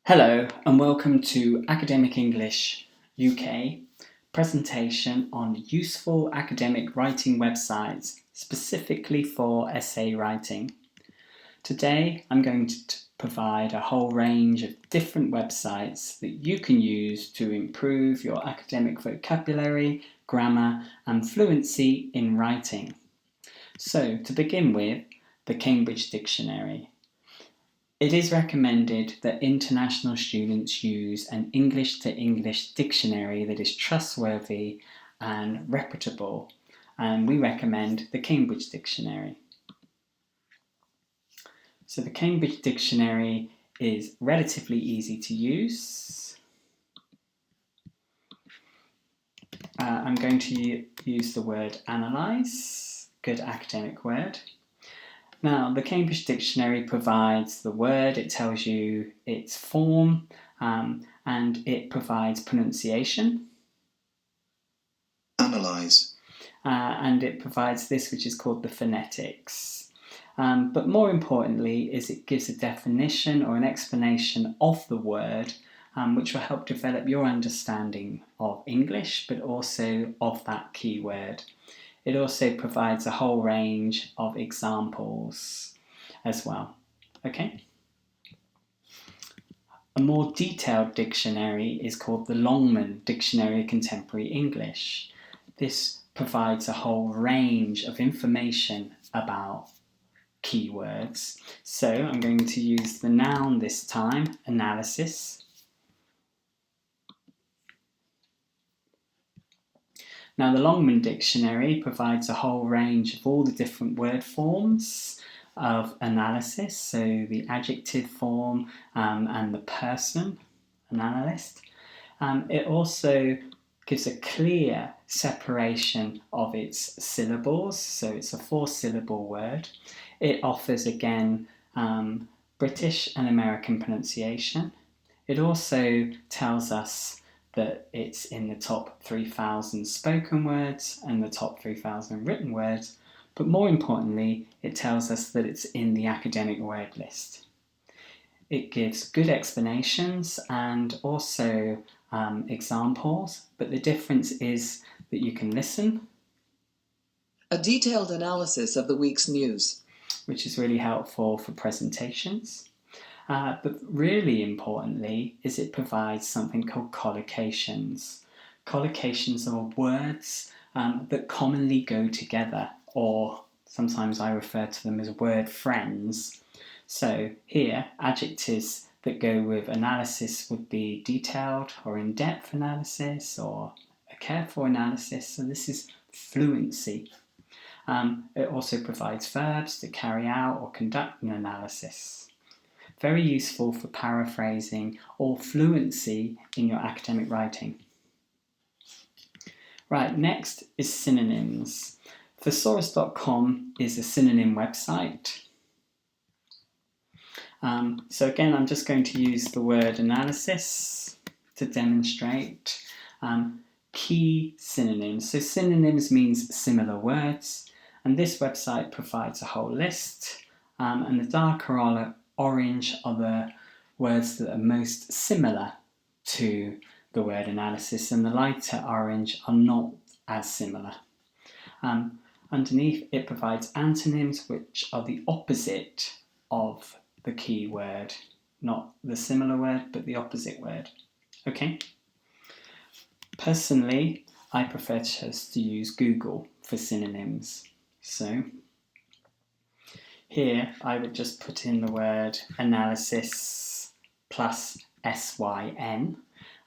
Hello and welcome to Academic English UK presentation on useful academic writing websites specifically for essay writing. Today I'm going to provide a whole range of different websites that you can use to improve your academic vocabulary, grammar and fluency in writing. So to begin with, the Cambridge Dictionary. It is recommended that international students use an English-to-English dictionary that is trustworthy and reputable, and we recommend the Cambridge Dictionary. So the Cambridge Dictionary is relatively easy to use. I'm going to use the word analyse, good academic word. Now, the Cambridge Dictionary provides the word, it tells you its form, and it provides pronunciation. Analyse. And it provides this, which is called the phonetics. But more importantly, is it gives a definition or an explanation of the word, which will help develop your understanding of English, but also of that keyword. It also provides a whole range of examples as well. Okay? A more detailed dictionary is called the Longman Dictionary of Contemporary English. This provides a whole range of information about keywords. So I'm going to use the noun this time, analysis. Now, the Longman Dictionary provides a whole range of all the different word forms of analysis, so the adjective form and the person, an analyst. It also gives a clear separation of its syllables, so it's a 4-syllable word. It offers, again, British and American pronunciation. It also tells us that it's in the top 3,000 spoken words and the top 3,000 written words, but more importantly, it tells us that it's in the academic word list. It gives good explanations and also examples, but the difference is that you can listen. A detailed analysis of the week's news, which is really helpful for presentations. But really importantly is it provides something called collocations. Collocations are words that commonly go together, or sometimes I refer to them as word friends. So here, adjectives that go with analysis would be detailed or in-depth analysis or a careful analysis. So this is fluency. It also provides verbs to carry out or conduct an analysis. Very useful for paraphrasing or fluency in your academic writing. Right, next is synonyms. Thesaurus.com is a synonym website. So again, I'm just going to use the word analysis to demonstrate key synonyms. So synonyms means similar words, and this website provides a whole list, and the darker orange are the words that are most similar to the word analysis, and the lighter orange are not as similar. Underneath, it provides antonyms, which are the opposite of the key word, not the similar word, but the opposite word. Okay? Personally, I prefer just to use Google for synonyms. So here, I would just put in the word analysis plus SYN,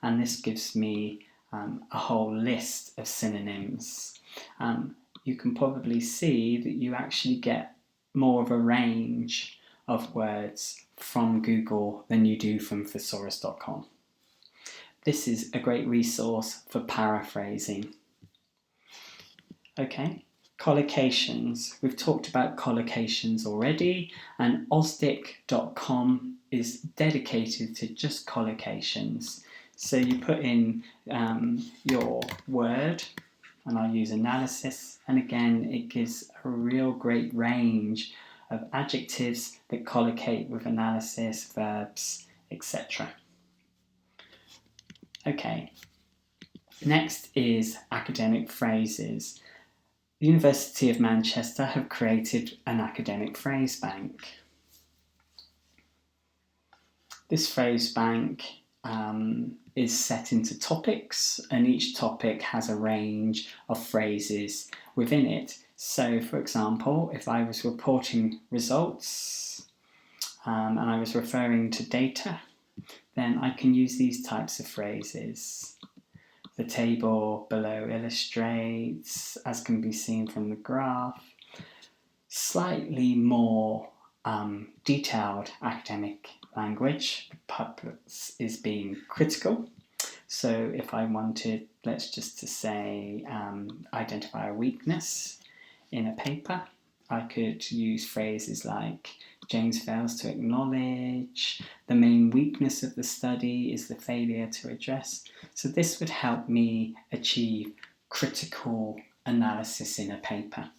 and this gives me a whole list of synonyms. You can probably see that you actually get more of a range of words from Google than you do from Thesaurus.com. This is a great resource for paraphrasing. Okay. Collocations. We've talked about collocations already, and osdic.com is dedicated to just collocations. So you put in your word, and I'll use analysis, and again it gives a real great range of adjectives that collocate with analysis, verbs, etc. Okay, next is academic phrases. The University of Manchester have created an academic phrase bank. This phrase bank is set into topics, and each topic has a range of phrases within it. So, for example, if I was reporting results and I was referring to data, then I can use these types of phrases. The table below illustrates, as can be seen from the graph, slightly more detailed academic language. The purpose is being critical. So if I wanted, let's just to say, identify a weakness in a paper, I could use phrases like James fails to acknowledge, the main weakness of the study is the failure to address. So this would help me achieve critical analysis in a paper.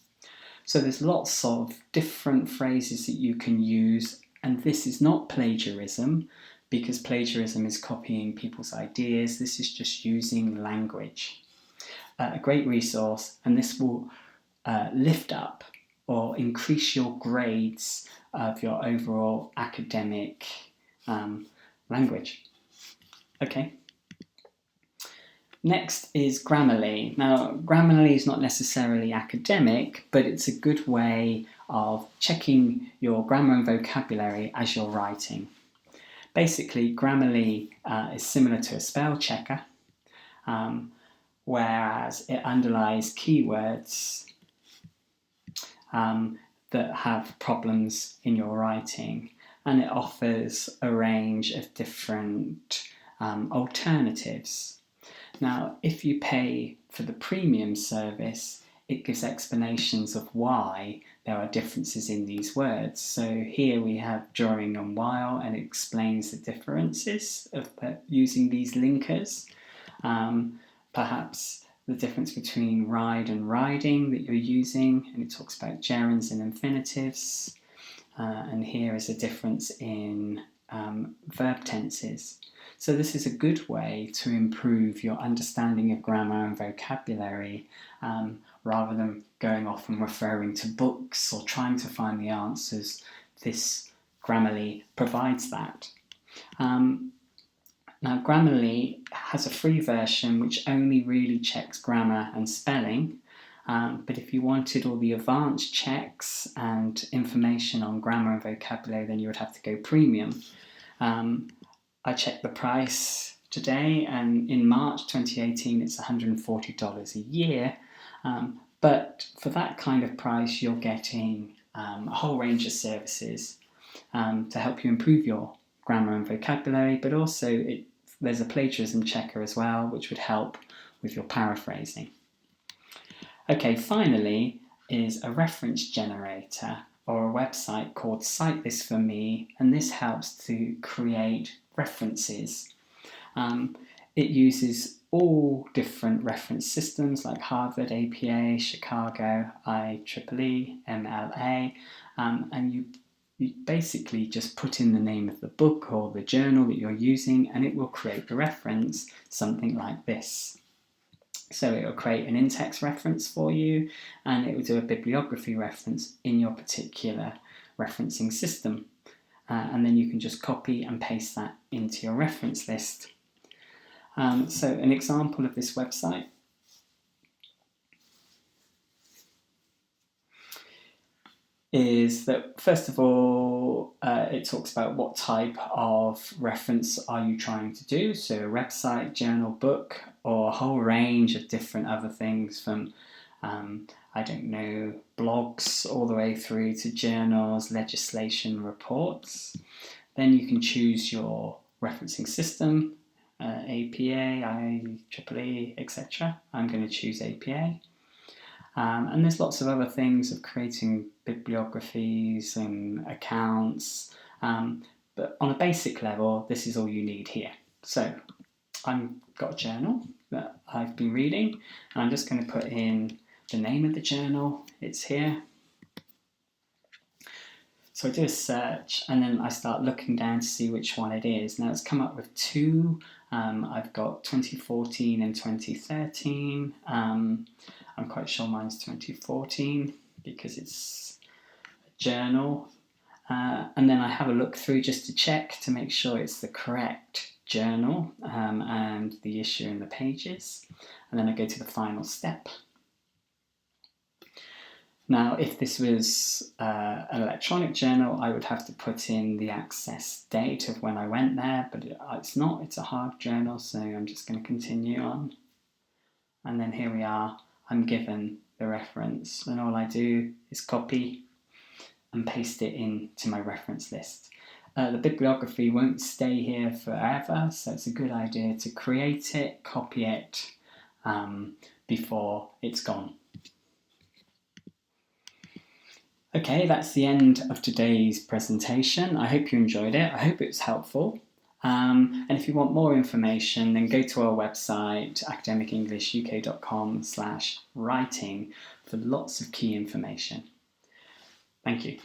So there's lots of different phrases that you can use, and this is not plagiarism, because plagiarism is copying people's ideas. This is just using language. A great resource, and this will lift up or increase your grades of your overall academic language. Okay. Next is Grammarly. Now, Grammarly is not necessarily academic, but it's a good way of checking your grammar and vocabulary as you're writing. Basically, Grammarly is similar to a spell checker, whereas it underlies keywords that have problems in your writing, and it offers a range of different alternatives. Now, if you pay for the premium service, it gives explanations of why there are differences in these words. So here we have during and while, and it explains the differences of using these linkers. Perhaps the difference between ride and riding that you're using, and it talks about gerunds and infinitives. And here is a difference in verb tenses. So this is a good way to improve your understanding of grammar and vocabulary rather than going off and referring to books or trying to find the answers. This Grammarly provides that. Now, Grammarly has a free version which only really checks grammar and spelling, but if you wanted all the advanced checks and information on grammar and vocabulary, then you would have to go premium. I checked the price today, and in March 2018 it's $140 a year, but for that kind of price you're getting a whole range of services to help you improve your grammar and vocabulary, but also there's a plagiarism checker as well, which would help with your paraphrasing. Okay, finally is a reference generator or a website called Cite This For Me, and this helps to create references. It uses all different reference systems like Harvard, APA, Chicago, IEEE, MLA, and you basically just put in the name of the book or the journal that you're using, and it will create the reference, something like this. So it will create an in-text reference for you, and it will do a bibliography reference in your particular referencing system. And then you can just copy and paste that into your reference list. So an example of this website is that, first of all, it talks about what type of reference are you trying to do. So a website, journal, book, or a whole range of different other things from, I don't know, blogs all the way through to journals, legislation, reports. Then you can choose your referencing system, APA, IEEE, etc. I'm going to choose APA. And there's lots of other things of creating bibliographies and accounts, but on a basic level, this is all you need here. So I've got a journal that I've been reading, and I'm just going to put in the name of the journal. It's here. So I do a search and then I start looking down to see which one it is. Now it's come up with two. I've got 2014 and 2013. I'm quite sure mine's 2014 because it's a journal. And then I have a look through just to check to make sure it's the correct journal and the issue and the pages. And then I go to the final step. Now, if this was an electronic journal, I would have to put in the access date of when I went there, but it's not, it's a hard journal, so I'm just going to continue on. And then here we are, I'm given the reference, and all I do is copy and paste it into my reference list. The bibliography won't stay here forever, so it's a good idea to create it, copy it before it's gone. Okay, that's the end of today's presentation. I hope you enjoyed it. I hope it was helpful. And if you want more information, then go to our website, academicenglishuk.com/writing for lots of key information. Thank you.